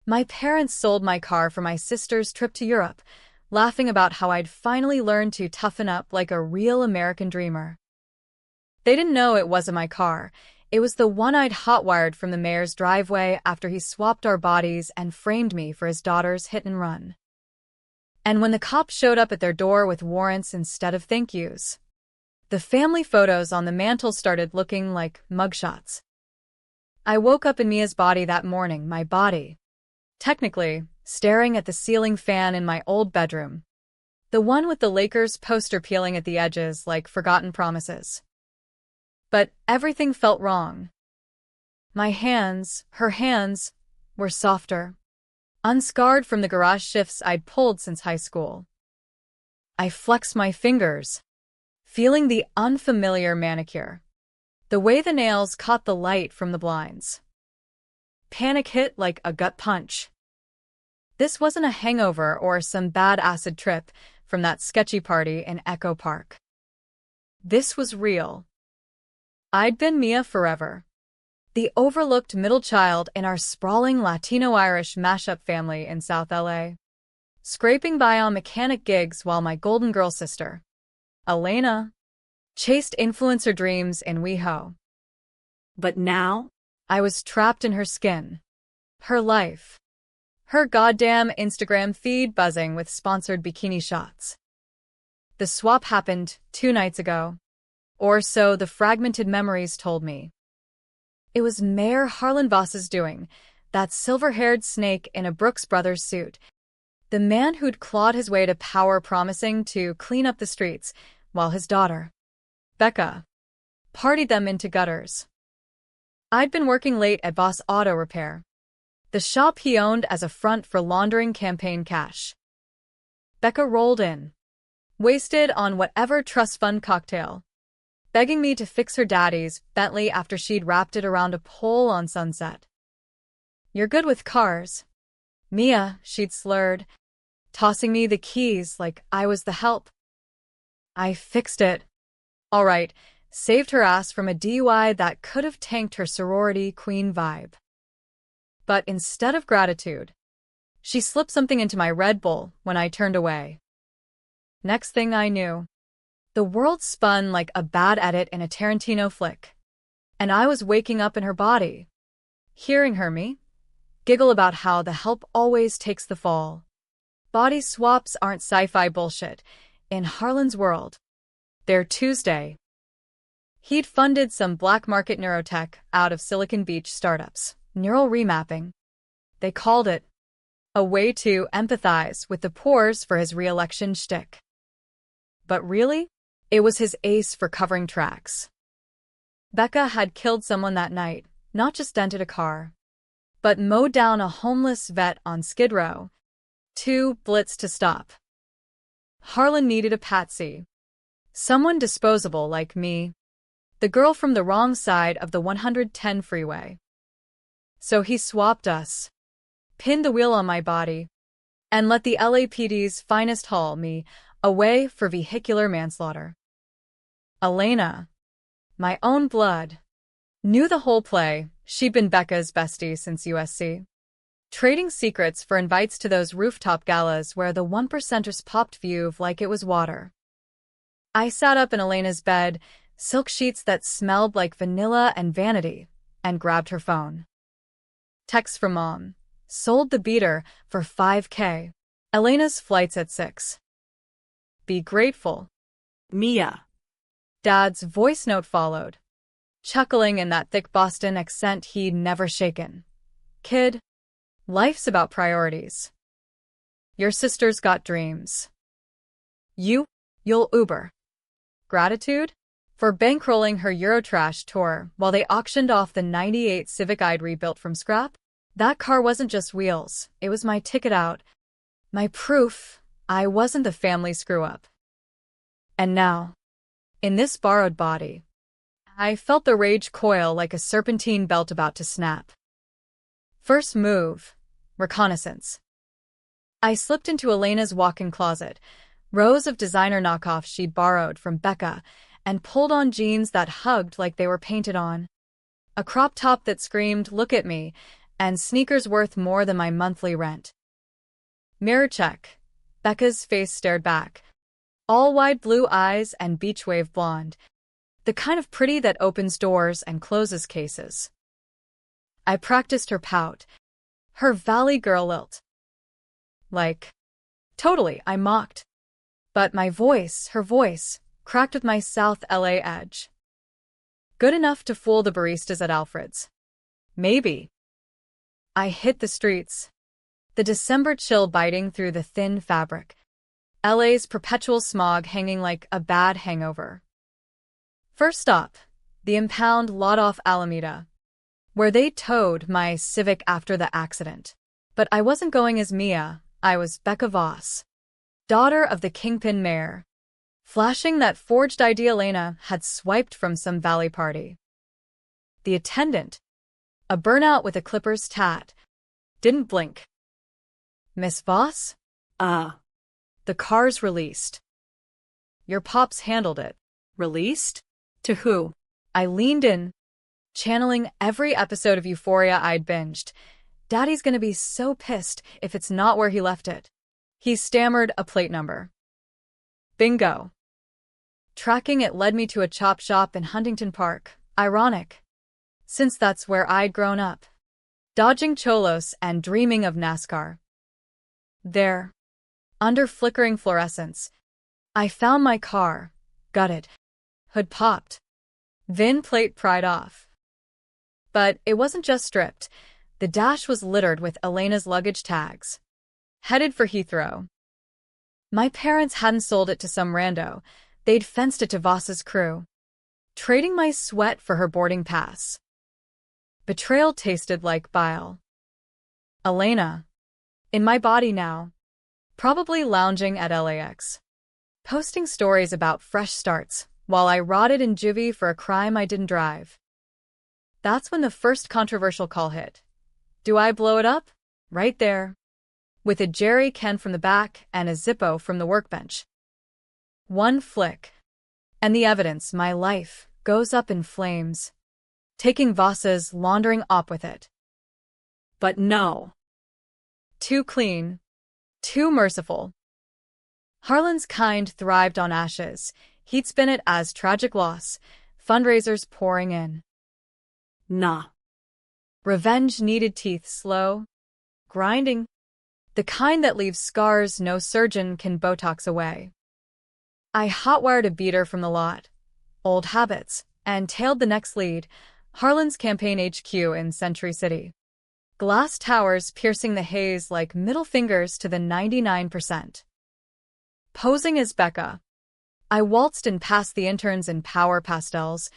My parents sold my car for my sister's trip to Europe, laughing about how I'd finally learned to toughen up like a real American dreamer. They didn't know it wasn't my car. It was the one I'd hotwired from the mayor's driveway after he swapped our bodies and framed me for his daughter's hit and run. And when the cops showed up at their door with warrants instead of thank yous, the family photos on the mantle started looking like mugshots. I woke up in Mia's body that morning, my body, technically, staring at the ceiling fan in my old bedroom, the one with the Lakers poster peeling at the edges like forgotten promises. But everything felt wrong. My hands, her hands, were softer, unscarred from the garage shifts I'd pulled since high school. I flexed my fingers, feeling the unfamiliar manicure, the way the nails caught the light from the blinds. Panic hit like a gut punch. This wasn't a hangover or some bad acid trip from that sketchy party in Echo Park. This was real. I'd been Mia forever, the overlooked middle child in our sprawling Latino-Irish mashup family in South LA, scraping by on mechanic gigs while my golden girl sister, Elena, chased influencer dreams in WeHo. But now, I was trapped in her skin, her life, her goddamn Instagram feed buzzing with sponsored bikini shots. The swap happened 2 nights ago, or so the fragmented memories told me. It was Mayor Harlan Voss's doing, that silver-haired snake in a Brooks Brothers suit, the man who'd clawed his way to power promising to clean up the streets, while his daughter, Becca, partied them into gutters. I'd been working late at Voss Auto Repair, the shop he owned as a front for laundering campaign cash. Becca rolled in, wasted on whatever trust fund cocktail, begging me to fix her daddy's Bentley after she'd wrapped it around a pole on Sunset. "You're good with cars, Mia," she'd slurred, tossing me the keys like I was the help. I fixed it. All right, saved her ass from a DUI that could have tanked her sorority queen vibe. But instead of gratitude, she slipped something into my Red Bull when I turned away. Next thing I knew, the world spun like a bad edit in a Tarantino flick, and I was waking up in her body, hearing her giggle about how the help always takes the fall. Body swaps aren't sci-fi bullshit. In Harlan's world, they're Tuesday. He'd funded some black market neurotech out of Silicon Beach startups, neural remapping. They called it a way to empathize with the poors for his re-election shtick. But really, it was his ace for covering tracks. Becca had killed someone that night, not just dented a car, but mowed down a homeless vet on Skid Row. 2 blitzed to stop. Harlan needed a patsy. Someone disposable like me, the girl from the wrong side of the 110 freeway. So he swapped us, pinned the wheel on my body, and let the LAPD's finest haul me away for vehicular manslaughter. Elena, my own blood, knew the whole play. She'd been Becca's bestie since USC, trading secrets for invites to those rooftop galas where the 1%ers popped Veuve like it was water. I sat up in Elena's bed, silk sheets that smelled like vanilla and vanity, and grabbed her phone. Text from Mom. Sold the beater for $5K. Elena's flight's at 6. Be grateful, Mia. Dad's voice note followed, chuckling in that thick Boston accent he'd never shaken. Kid, life's about priorities. Your sister's got dreams. You'll Uber. Gratitude? For bankrolling her Eurotrash tour while they auctioned off the '98 Civic I'd rebuilt from scrap? That car wasn't just wheels, it was my ticket out. My proof I wasn't the family screw-up. And now, in this borrowed body, I felt the rage coil like a serpentine belt about to snap. First move, reconnaissance. I slipped into Elena's walk-in closet, rows of designer knockoffs she'd borrowed from Becca, and pulled on jeans that hugged like they were painted on. A crop top that screamed, "Look at me," and sneakers worth more than my monthly rent. Mirror check. Becca's face stared back. All wide blue eyes and beach wave blonde. The kind of pretty that opens doors and closes cases. I practiced her pout. Her valley girl lilt. Like, totally, I mocked. But my voice, her voice, cracked with my South LA edge. Good enough to fool the baristas at Alfred's. Maybe. I hit the streets. The December chill biting through the thin fabric. LA's perpetual smog hanging like a bad hangover. First stop, the impound lot off Alameda, where they towed my Civic after the accident. But I wasn't going as Mia, I was Becca Voss, daughter of the Kingpin mayor, flashing that forged ID Elena had swiped from some valley party. The attendant, a burnout with a Clippers tat, didn't blink. Miss Voss? The car's released. Your pops handled it. Released? To who? I leaned in, channeling every episode of Euphoria I'd binged. Daddy's gonna be so pissed if it's not where he left it. He stammered a plate number. Bingo. Tracking it led me to a chop shop in Huntington Park. Ironic, since that's where I'd grown up, dodging cholos and dreaming of NASCAR. There, under flickering fluorescence, I found my car, gutted. Hood popped. VIN plate pried off. But it wasn't just stripped. The dash was littered with Elena's luggage tags. Headed for Heathrow. My parents hadn't sold it to some rando. They'd fenced it to Voss's crew, trading my sweat for her boarding pass. Betrayal tasted like bile. Elena, in my body now, probably lounging at LAX, posting stories about fresh starts, while I rotted in juvie for a crime I didn't drive. That's when the first controversial call hit. Do I blow it up? Right there. With a jerry can from the back and a Zippo from the workbench. One flick. And the evidence, my life, goes up in flames. Taking Voss's laundering op with it. But no. Too clean. Too merciful. Harlan's kind thrived on ashes. He'd spin it as tragic loss, fundraisers pouring in. Nah. Revenge needed teeth slow, grinding, the kind that leaves scars no surgeon can Botox away. I hotwired a beater from the lot, old habits, and tailed the next lead, Harlan's campaign HQ in Century City. Glass towers piercing the haze like middle fingers to the 99%. Posing as Becca, I waltzed in past the interns in power pastels,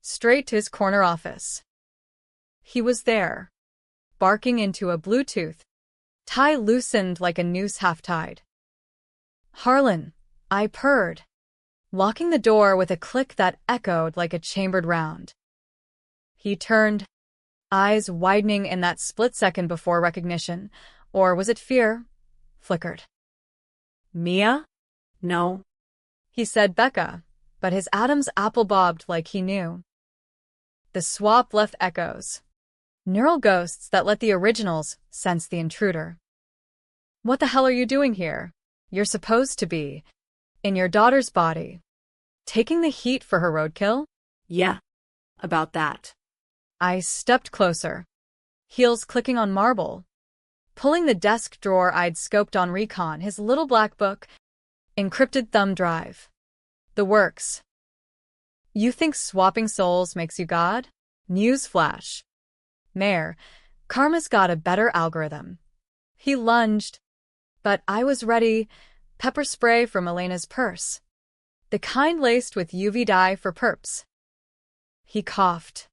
straight to his corner office. He was there, barking into a Bluetooth, tie loosened like a noose half-tied. Harlan, I purred, locking the door with a click that echoed like a chambered round. He turned, eyes widening in that split second before recognition, or was it fear? Flickered. Mia? No. He said Becca, but his Adam's apple bobbed like he knew. The swap left echoes. Neural ghosts that let the originals sense the intruder. What the hell are you doing here? You're supposed to be in your daughter's body. Taking the heat for her roadkill? Yeah, about that. I stepped closer, heels clicking on marble, pulling the desk drawer I'd scoped on recon, his little black book, encrypted thumb drive. The works. You think swapping souls makes you God? Newsflash. Mayor, karma's got a better algorithm. He lunged, but I was ready. Pepper spray from Elena's purse, the kind laced with UV dye for perps. He coughed,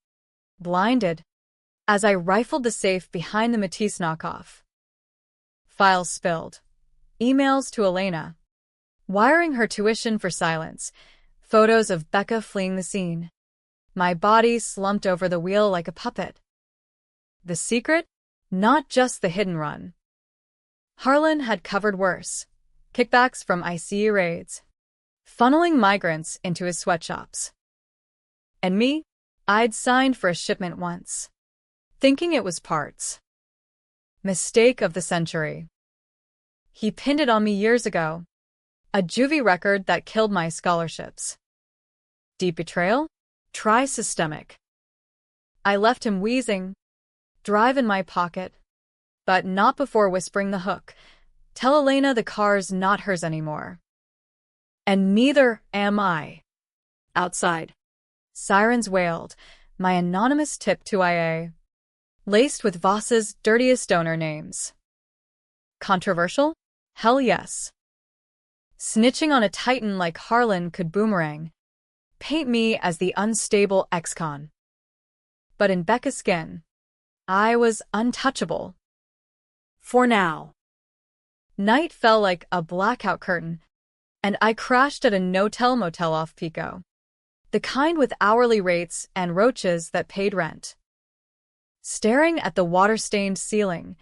blinded, as I rifled the safe behind the Matisse knockoff. Files spilled. Emails to Elena, wiring her tuition for silence, photos of Becca fleeing the scene. My body slumped over the wheel like a puppet. The secret? Not just the hidden run. Harlan had covered worse. Kickbacks from ICU raids, funneling migrants into his sweatshops. And me? I'd signed for a shipment once. thinking it was parts. Mistake of the century. He pinned it on me years ago. A juvie record that killed my scholarships. Deep betrayal? Try systemic. I left him wheezing. Drive in my pocket. But not before whispering the hook. Tell Elena the car's not hers anymore. And neither am I. Outside. Sirens wailed, my anonymous tip to IA. Laced with Voss's dirtiest donor names. Controversial? Hell yes. Snitching on a titan like Harlan could boomerang. Paint me as the unstable ex-con. But in Becca's skin, I was untouchable. For now. Night fell like a blackout curtain, and I crashed at a no-tell motel off Pico. The kind with hourly rates and roaches that paid rent. Staring at the water-stained ceiling,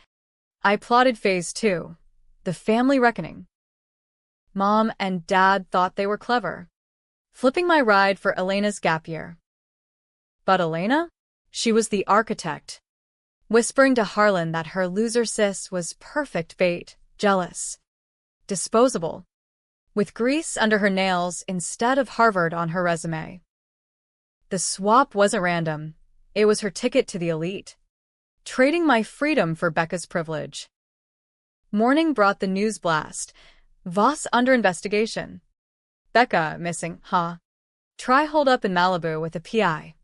I plotted phase 2, the family reckoning. Mom and Dad thought they were clever, flipping my ride for Elena's gap year. But Elena? She was the architect, whispering to Harlan that her loser sis was perfect bait, jealous, disposable, with grease under her nails instead of Harvard on her resume. The swap wasn't random. It was her ticket to the elite. Trading my freedom for Becca's privilege. Morning brought the news blast. Voss under investigation. Becca missing, huh? Try hold up in Malibu with a PI.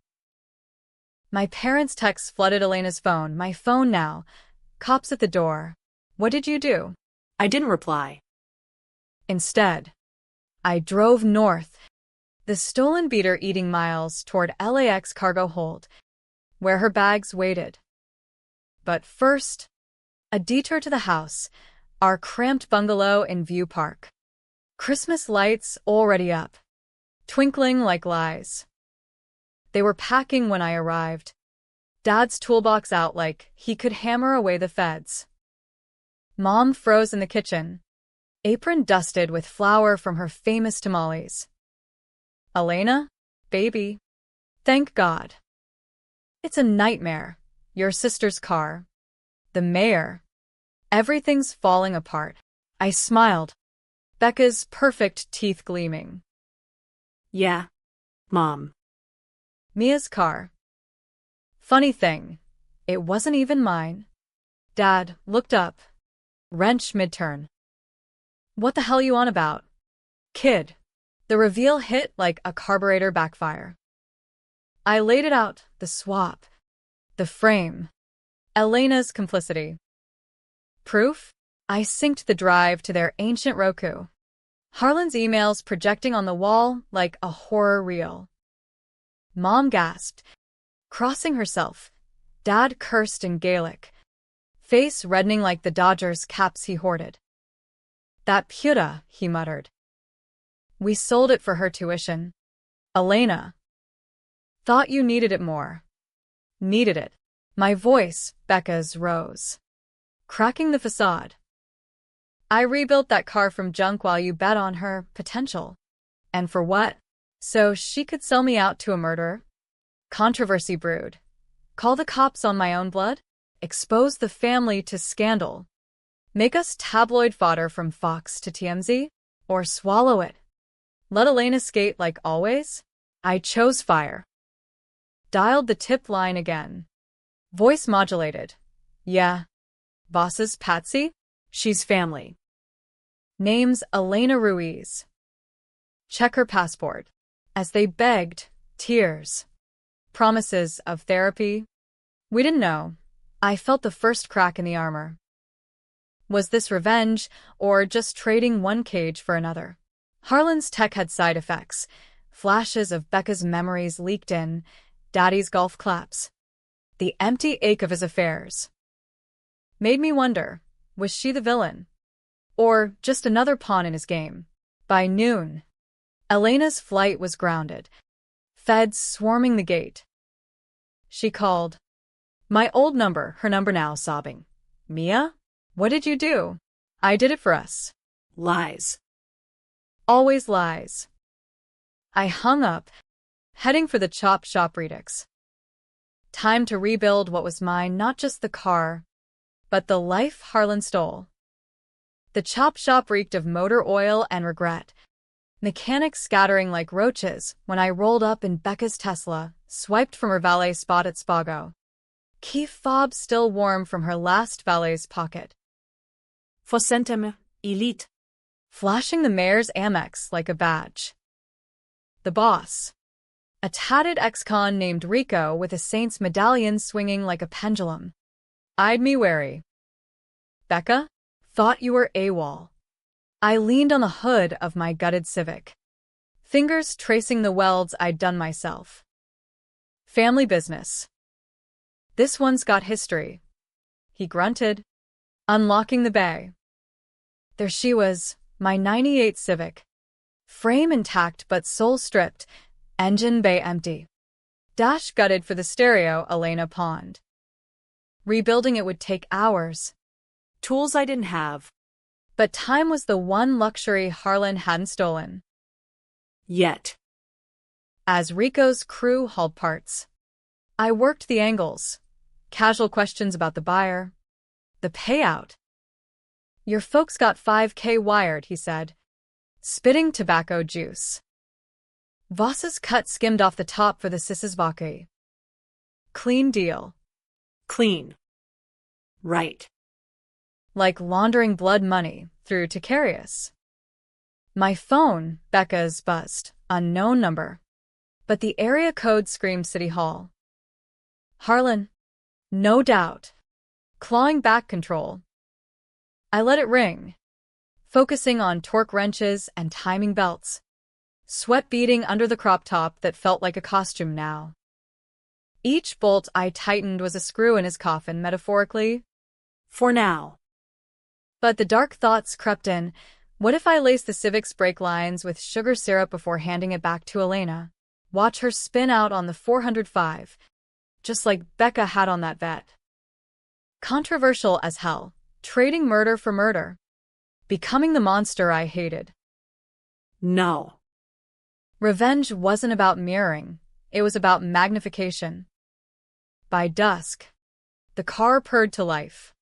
My parents' texts flooded Elena's phone. My phone now. Cops at the door. What did you do? I didn't reply. Instead, I drove north, the stolen beater eating miles toward LAX cargo hold, where her bags waited. But first, a detour to the house, our cramped bungalow in View Park. Christmas lights already up, twinkling like lies. They were packing when I arrived, Dad's toolbox out like he could hammer away the feds. Mom froze in the kitchen, apron dusted with flour from her famous tamales. Elena, baby, thank God. It's a nightmare, your sister's car, the mayor. Everything's falling apart. I smiled, Becca's perfect teeth gleaming. Yeah, Mom. Mia's car. Funny thing, it wasn't even mine. Dad looked up, wrench mid-turn. What the hell you on about? Kid. The reveal hit like a carburetor backfire. I laid it out, the swap, the frame, Elena's complicity. Proof? I synced the drive to their ancient Roku. Harlan's emails projecting on the wall like a horror reel. Mom gasped, crossing herself. Dad cursed in Gaelic, face reddening like the Dodgers caps he hoarded. That puta, he muttered. We sold it for her tuition. Elena. Thought you needed it more. Needed it. My voice, Becca's, rose, cracking the facade. I rebuilt that car from junk while you bet on her potential. And for what? So she could sell me out to a murderer? Controversy brewed. Call the cops on my own blood? Expose the family to scandal? Make us tabloid fodder from Fox to TMZ? Or swallow it? Let Elena skate like always? I chose fire. Dialed the tip line again. Voice modulated. Yeah. Boss's Patsy? She's family. Name's Elena Ruiz. Check her passport. As they begged, tears. Promises of therapy. We didn't know. I felt the first crack in the armor. Was this revenge, or just trading one cage for another? Harlan's tech had side effects. Flashes of Becca's memories leaked in, Daddy's golf claps. The empty ache of his affairs. Made me wonder, was she the villain? Or just another pawn in his game? By noon, Elena's flight was grounded. Feds swarming the gate. She called. My old number, her number now, sobbing. Mia? What did you do? I did it for us. Lies. Always lies. I hung up, heading for the chop shop Redux. Time to rebuild what was mine, not just the car, but the life Harlan stole. The chop shop reeked of motor oil and regret, mechanics scattering like roaches when I rolled up in Becca's Tesla, swiped from her valet spot at Spago. Key fob still warm from her last valet's pocket. Fosentem, elite. Flashing the mayor's Amex like a badge. The boss. A tatted ex-con named Rico with a saint's medallion swinging like a pendulum. Eyed me wary. Becca? Thought you were AWOL. I leaned on the hood of my gutted Civic, fingers tracing the welds I'd done myself. Family business. This one's got history. He grunted, unlocking the bay. There she was, my '98 Civic. Frame intact but soul stripped, engine bay empty. Dash gutted for the stereo Elena pawned. Rebuilding it would take hours. Tools I didn't have. But time was the one luxury Harlan hadn't stolen. Yet. As Rico's crew hauled parts, I worked the angles. Casual questions about the buyer. The payout. Your folks got $5K wired, he said, spitting tobacco juice. Voss's cut skimmed off the top for the Sisisvaki. Clean deal. Clean. Right. Like laundering blood money through Ticarius. My phone, Becca's, buzzed. Unknown number. But the area code screamed City Hall. Harlan. No doubt. Clawing back control. I let it ring, focusing on torque wrenches and timing belts. Sweat beading under the crop top that felt like a costume now. Each bolt I tightened was a screw in his coffin, metaphorically. For now. But the dark thoughts crept in. What if I lace the Civic's brake lines with sugar syrup before handing it back to Elena? Watch her spin out on the 405, just like Becca had on that vet. Controversial as hell. Trading murder for murder. Becoming the monster I hated. No. Revenge wasn't about mirroring. It was about magnification. By dusk, the car purred to life.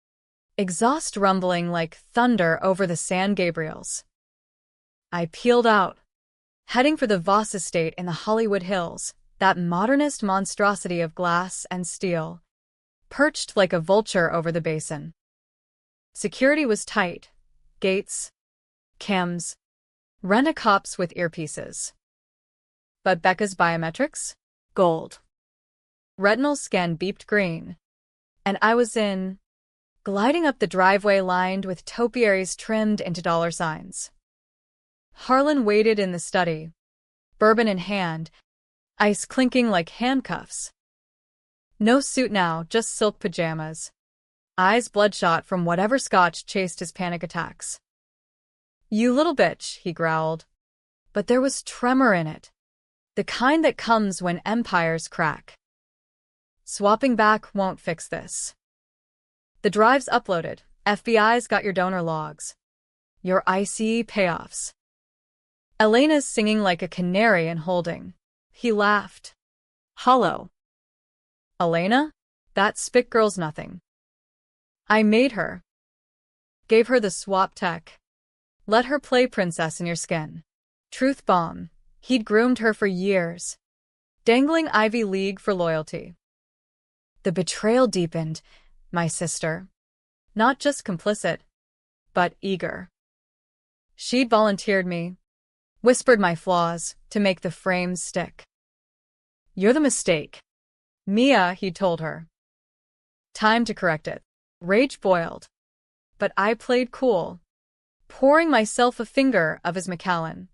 Exhaust rumbling like thunder over the San Gabriels. I peeled out, heading for the Voss estate in the Hollywood Hills, that modernist monstrosity of glass and steel, perched like a vulture over the basin. Security was tight. Gates, cams, rent-a-cops with earpieces. But Becca's biometrics? Gold. Retinal scan beeped green. And I was in, gliding up the driveway lined with topiaries trimmed into dollar signs. Harlan waited in the study, bourbon in hand, ice clinking like handcuffs. No suit now, just silk pajamas. Eyes bloodshot from whatever scotch chased his panic attacks. You little bitch, he growled. But there was tremor in it. The kind that comes when empires crack. Swapping back won't fix this. The drive's uploaded. FBI's got your donor logs. Your ICE payoffs. Elena's singing like a canary in holding. He laughed. Hollow. Elena? That spit girl's nothing. I made her. Gave her the swap tech. Let her play princess in your skin. Truth bomb. He'd groomed her for years. Dangling Ivy League for loyalty. The betrayal deepened, my sister. Not just complicit, but eager. She'd volunteered me, whispered my flaws, to make the frames stick. You're the mistake. Mia, he told her. Time to correct it. Rage boiled. But I played cool, pouring myself a finger of his Macallan.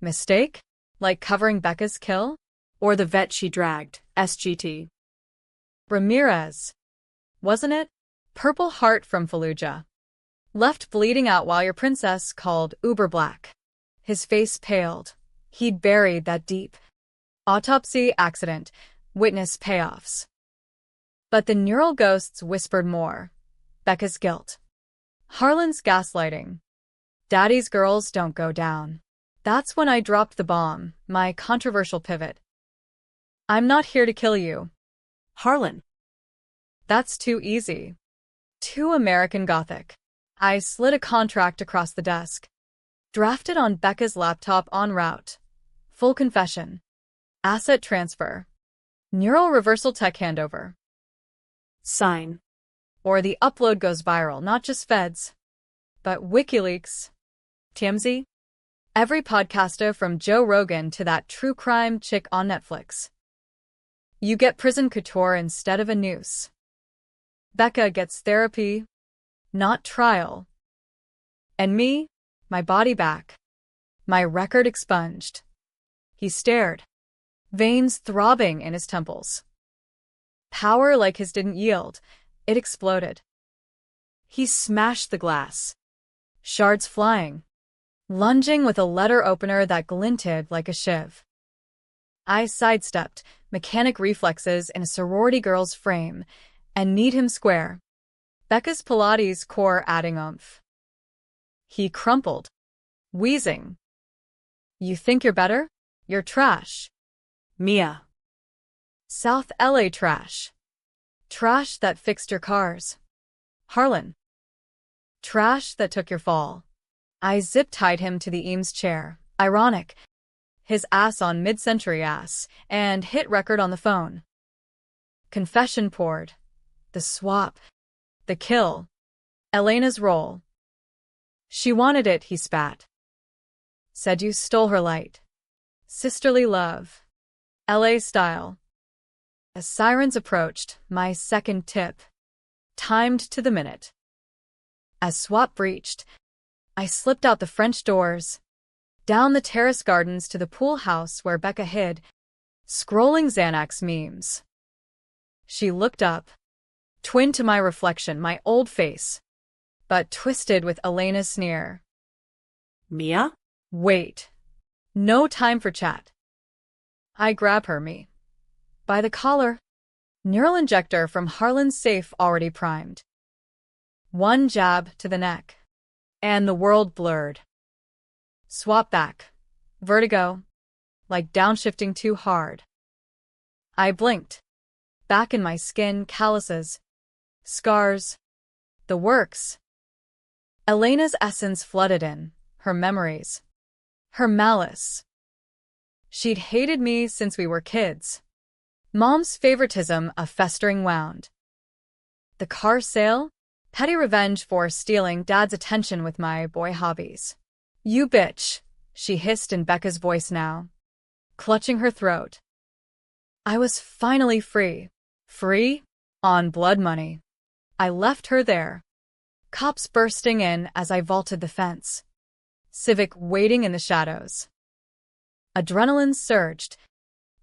Mistake? Like covering Becca's kill? Or the vet she dragged, SGT. Ramirez. Wasn't it? Purple heart from Fallujah. Left bleeding out while your princess called Uber Black. His face paled. He'd buried that deep. Autopsy, accident, witness payoffs. But the neural ghosts whispered more. Becca's guilt. Harlan's gaslighting. Daddy's girls don't go down. That's when I dropped the bomb, my controversial pivot. I'm not here to kill you. Harlan. That's too easy. Too American Gothic. I slid a contract across the desk. Drafted on Becca's laptop en route. Full confession. Asset transfer. Neural reversal tech handover. Sign. Or the upload goes viral, not just feds, but WikiLeaks, TMZ, every podcaster from Joe Rogan to that true crime chick on Netflix. You get prison couture instead of a noose. Becca gets therapy, not trial. And me, my body back, my record expunged. He stared, veins throbbing in his temples. Power like his didn't yield. It exploded. He smashed the glass. Shards flying. Lunging with a letter opener that glinted like a shiv. I sidestepped, mechanic reflexes in a sorority girl's frame, and kneed him square. Becca's Pilates core adding oomph. He crumpled, wheezing. You think you're better? You're trash. Mia. South LA trash. Trash that fixed your cars. Harlan. Trash that took your fall. I zip-tied him to the Eames chair. Ironic. His ass on mid-century ass, and hit record on the phone. Confession poured. The swap. The kill. Elena's role. She wanted it, he spat. Said you stole her light. Sisterly love. LA style. As sirens approached, my second tip. Timed to the minute. As swap breached, I slipped out the French doors, down the terrace gardens to the pool house where Becca hid, scrolling Xanax memes. She looked up, twin to my reflection, my old face, but twisted with Elena's sneer. Mia? Wait. No time for chat. I grab her, me. By the collar. Neural injector from Harlan's safe already primed. One jab to the neck. And the world blurred. Swap back. Vertigo. Like downshifting too hard. I blinked. Back in my skin, calluses. Scars. The works. Elena's essence flooded in. Her memories. Her malice. She'd hated me since we were kids. Mom's favoritism a festering wound. The car sale? Petty revenge for stealing Dad's attention with my boy hobbies. You bitch, she hissed in Becca's voice now, clutching her throat. I was finally free. Free? On blood money. I left her there. Cops bursting in as I vaulted the fence. Civic waiting in the shadows. Adrenaline surged,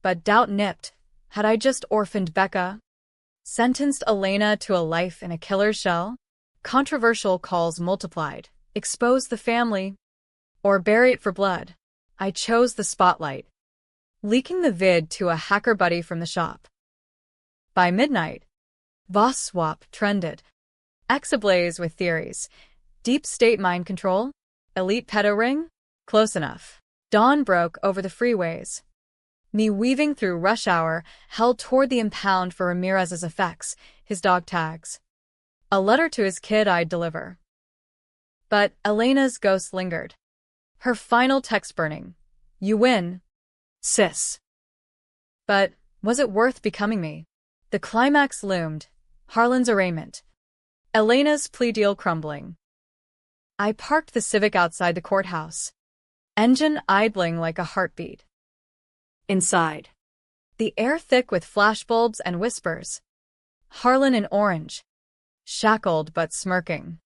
but doubt nipped. Had I just orphaned Becca? Sentenced Elena to a life in a killer's shell? Controversial calls multiplied. Expose the family. Or bury it for blood. I chose the spotlight. Leaking the vid to a hacker buddy from the shop. By midnight, Voss Swap trended. X ablaze with theories. Deep state mind control? Elite pedo ring? Close enough. Dawn broke over the freeways. Me weaving through rush hour, held toward the impound for Ramirez's effects, his dog tags. A letter to his kid I'd deliver. But Elena's ghost lingered. Her final text burning. You win, sis. But was it worth becoming me? The climax loomed. Harlan's arraignment. Elena's plea deal crumbling. I parked the Civic outside the courthouse. Engine idling like a heartbeat. Inside. The air thick with flashbulbs and whispers. Harlan in orange. Shackled but smirking.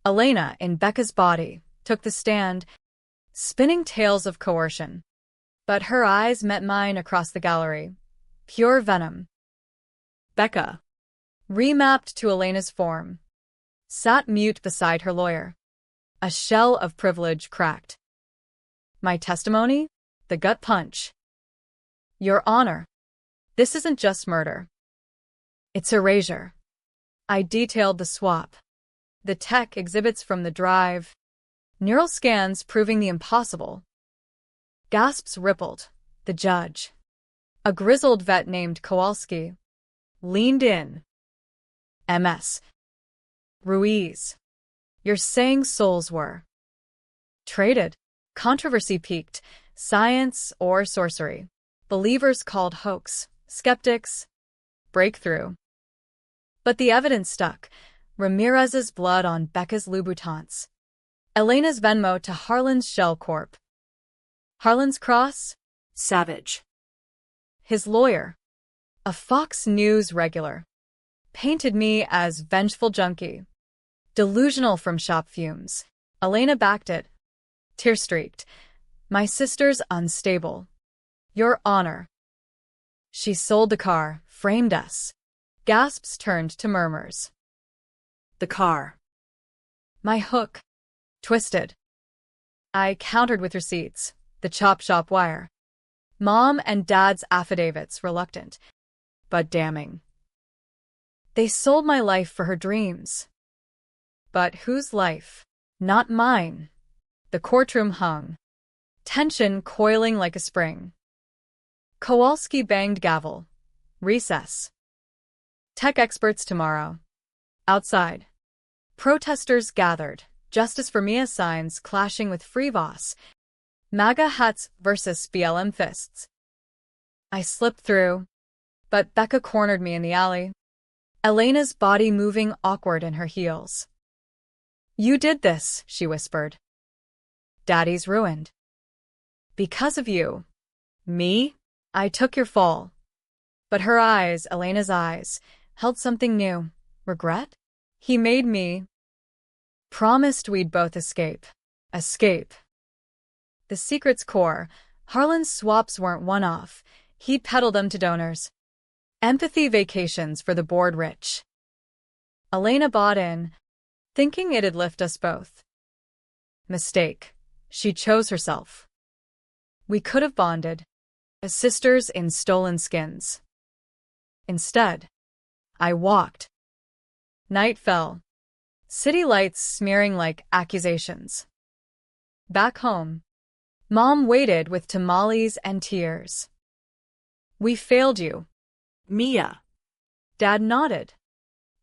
Elena, in Becca's body, took the stand, spinning tales of coercion. But her eyes met mine across the gallery. Pure venom. Becca, remapped to Elena's form, sat mute beside her lawyer. A shell of privilege cracked. My testimony? The gut punch. Your Honor, this isn't just murder. It's erasure. I detailed the swap. The tech exhibits from the drive. Neural scans proving the impossible. Gasps rippled. The judge, a grizzled vet named Kowalski, Leaned in. MS. Ruiz. You're saying souls were traded? Controversy peaked. Science or sorcery. Believers called hoax. Skeptics, breakthrough. But the evidence stuck. Ramirez's blood on Becca's Louboutins. Elena's Venmo to Harlan's Shell Corp. Harlan's cross? Savage. His lawyer, a Fox News regular, painted me as vengeful junkie, delusional from shop fumes. Elena backed it, tear-streaked. My sister's unstable. Your honor. She sold the car, framed us. Gasps turned to murmurs. The car. My hook. Twisted. I countered with receipts, the chop shop wire. Mom and Dad's affidavits, reluctant, but damning. They sold my life for her dreams. But whose life? Not mine. The courtroom hung, tension coiling like a spring. Kowalski banged gavel. Recess. Tech experts tomorrow. Outside. Protesters gathered. Justice for Mia signs clashing with Free-Voss. MAGA hats versus BLM fists. I slipped through, but Becca cornered me in the alley. Elena's body moving awkward in her heels. You did this, she whispered. Daddy's ruined. Because of you. Me? I took your fall. But her eyes, Elena's eyes, held something new. Regret? He made me. Promised we'd both escape. Escape. The secret's core. Harlan's swaps weren't one-off. He'd peddle them to donors. Empathy vacations for the bored rich. Elena bought in, thinking it'd lift us both. Mistake. She chose herself. We could have bonded, as sisters in stolen skins. Instead, I walked. Night fell. City lights smearing like accusations. Back home, Mom waited with tamales and tears. We failed you. Mia. Dad nodded.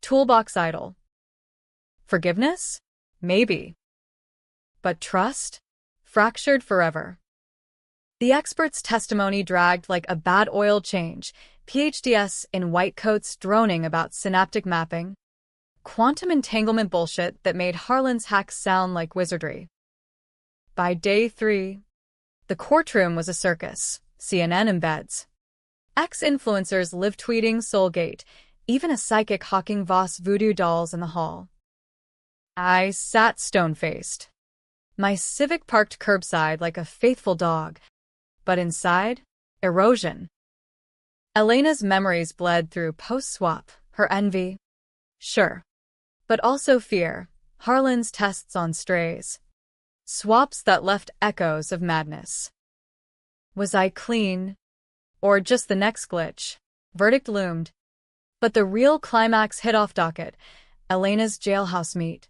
Toolbox idle. Forgiveness? Maybe. But trust? Fractured forever. The expert's testimony dragged like a bad oil change, PhDs in white coats droning about synaptic mapping. Quantum entanglement bullshit that made Harlan's hacks sound like wizardry. By day 3, the courtroom was a circus, CNN embeds. Ex-influencers live tweeting Soulgate, even a psychic hawking Voss voodoo dolls in the hall. I sat stone-faced. My Civic parked curbside like a faithful dog, but inside, erosion. Elena's memories bled through post-swap, her envy. Sure. But also fear, Harlan's tests on strays. Swaps that left echoes of madness. Was I clean? Or just the next glitch? Verdict loomed. But the real climax hit off docket, Elena's jailhouse meet.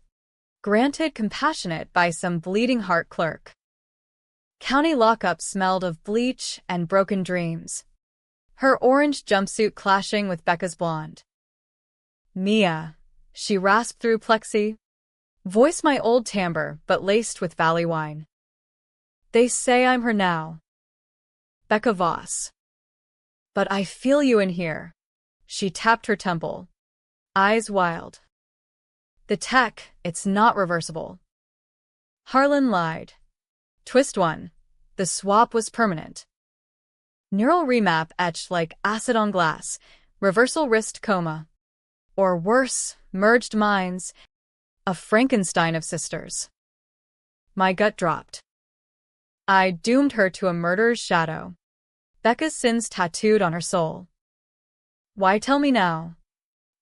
Granted compassionate by some bleeding heart clerk. County lockup smelled of bleach and broken dreams. Her orange jumpsuit clashing with Becca's blonde. Mia. She rasped through plexi. Voice my old timbre, but laced with valley wine. They say I'm her now. Becca Voss. But I feel you in here. She tapped her temple. Eyes wild. The tech, it's not reversible. Harlan lied. Twist 1. The swap was permanent. Neural remap etched like acid on glass. Reversal wrist coma. Or worse, merged minds. A Frankenstein of sisters. My gut dropped. I doomed her to a murderer's shadow. Becca's sins tattooed on her soul. Why tell me now?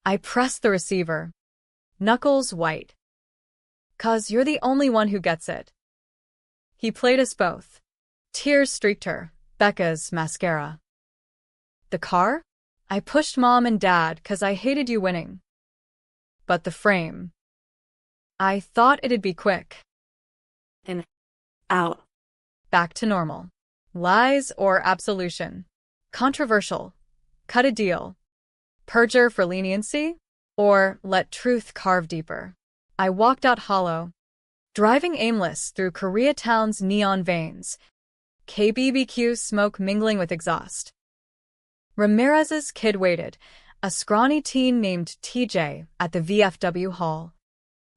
I pressed the receiver. Knuckles white. 'Cause you're the only one who gets it. He played us both. Tears streaked her, Becca's mascara. The car? I pushed Mom and Dad 'cause I hated you winning. But the frame. I thought it'd be quick. In. Out. Back to normal. Lies or absolution. Controversial. Cut a deal. Perjure for leniency? Or let truth carve deeper? I walked out hollow, driving aimless through Koreatown's neon veins, KBBQ smoke mingling with exhaust. Ramirez's kid waited, a scrawny teen named TJ, at the VFW hall,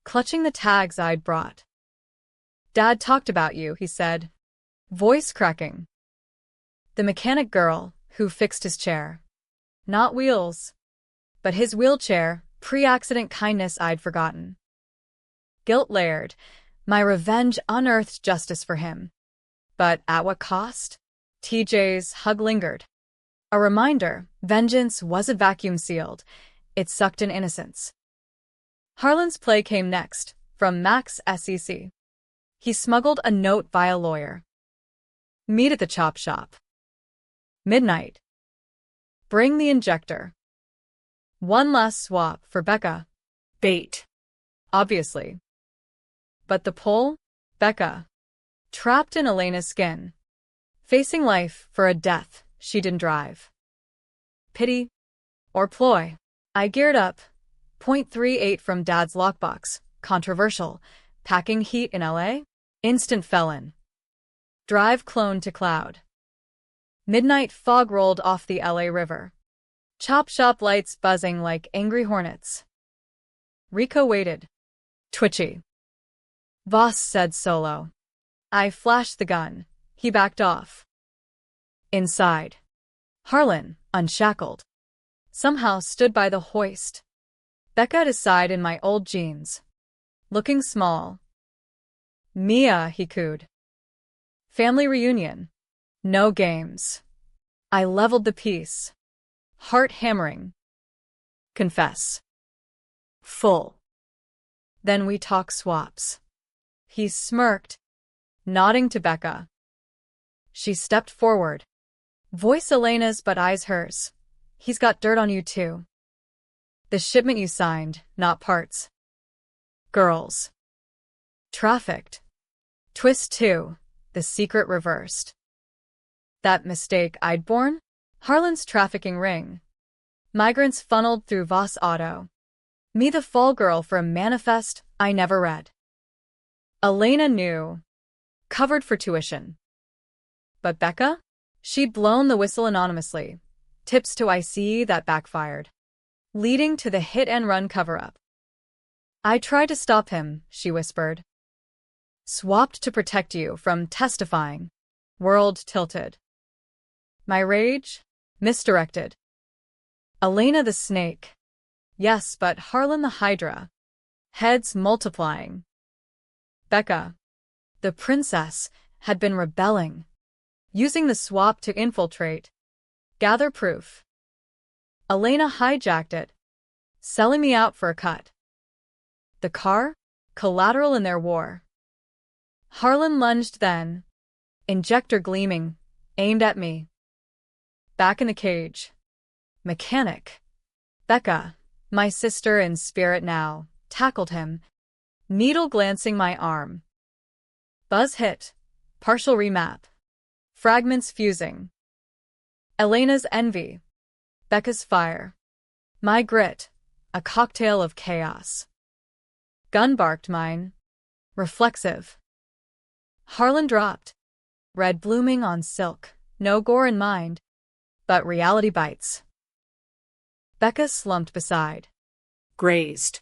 clutching the tags I'd brought. "Dad talked about you," he said, voice cracking. The mechanic girl, who fixed his chair. Not wheels, but his wheelchair, pre-accident kindness I'd forgotten. Guilt layered, my revenge unearthed justice for him. But at what cost? TJ's hug lingered. A reminder, vengeance wasn't vacuum-sealed. It sucked in innocence. Harlan's play came next, from Max SEC. He smuggled a note via lawyer. Meet at the chop shop. Midnight. Bring the injector. One last swap for Becca. Bait. Obviously. But the pull? Becca. Trapped in Elena's skin. Facing life for a death she didn't drive. Pity? Or ploy? I geared up. .38 from Dad's lockbox. Controversial. Packing heat in LA? Instant felon. Drive clone to cloud. Midnight fog rolled off the LA River. Chop shop lights buzzing like angry hornets. Rico waited. Twitchy. Voss said solo. I flashed the gun. He backed off. Inside. Harlan, unshackled, somehow stood by the hoist. Becca at his side in my old jeans. Looking small. Mia, he cooed. Family reunion. No games. I leveled the piece. Heart hammering. Confess. Full. Then we talk swaps. He smirked, nodding to Becca. She stepped forward. Voice Elena's but eyes hers. He's got dirt on you too. The shipment you signed, not parts. Girls. Trafficked. Twist 2. The secret reversed. That mistake I'd borne? Harlan's trafficking ring. Migrants funneled through Voss Auto. Me the fall girl for a manifest I never read. Elena knew. Covered for tuition. But Becca? She'd blown the whistle anonymously. Tips to IC that backfired. Leading to the hit-and-run cover-up. I tried to stop him, she whispered. Swapped to protect you from testifying. World tilted. My rage? Misdirected. Elena the snake. Yes, but Harlan the hydra. Heads multiplying. Becca, the princess, had been rebelling. Using the swap to infiltrate. Gather proof. Elena hijacked it. Selling me out for a cut. The car? Collateral in their war. Harlan lunged then. Injector gleaming. Aimed at me. Back in the cage. Mechanic. Becca, my sister in spirit now, tackled him. Needle glancing my arm. Buzz hit. Partial remap. Fragments fusing. Elena's envy. Becca's fire. My grit. A cocktail of chaos. Gun barked mine. Reflexive. Harlan dropped. Red blooming on silk. No gore in mind. But reality bites. Becca slumped beside. Grazed.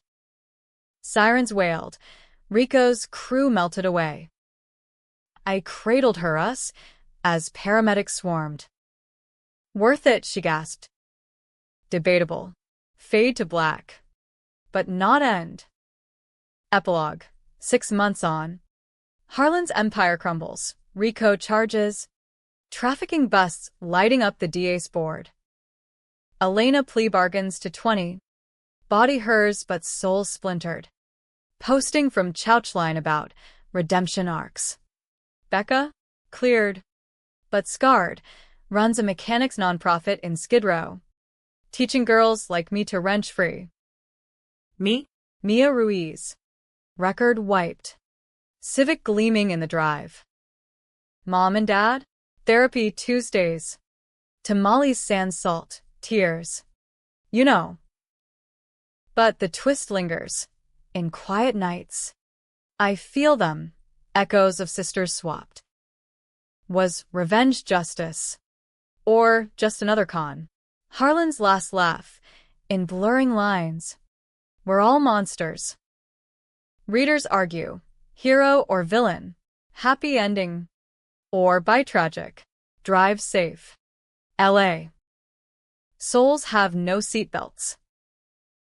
Sirens wailed. Rico's crew melted away. I cradled her as paramedics swarmed. Worth it, she gasped. Debatable. Fade to black. But not end. Epilogue. 6 months on. Harlan's empire crumbles. Rico charges. Trafficking busts lighting up the DA's board. Elena plea bargains to 20. Body hers but soul splintered. Posting from Chouchline about redemption arcs. Becca, cleared, but scarred, runs a mechanics nonprofit in Skid Row. Teaching girls like me to wrench free. Me? Mia Ruiz. Record wiped. Civic gleaming in the drive. Mom and Dad? Therapy Tuesdays. Tamales sans salt, tears. You know. But the twist lingers. In quiet nights, I feel them, echoes of sisters swapped. Was revenge justice? Or just another con? Harlan's last laugh, in blurring lines. We're all monsters. Readers argue, hero or villain, happy ending, or by tragic, drive safe. LA. Souls have no seatbelts.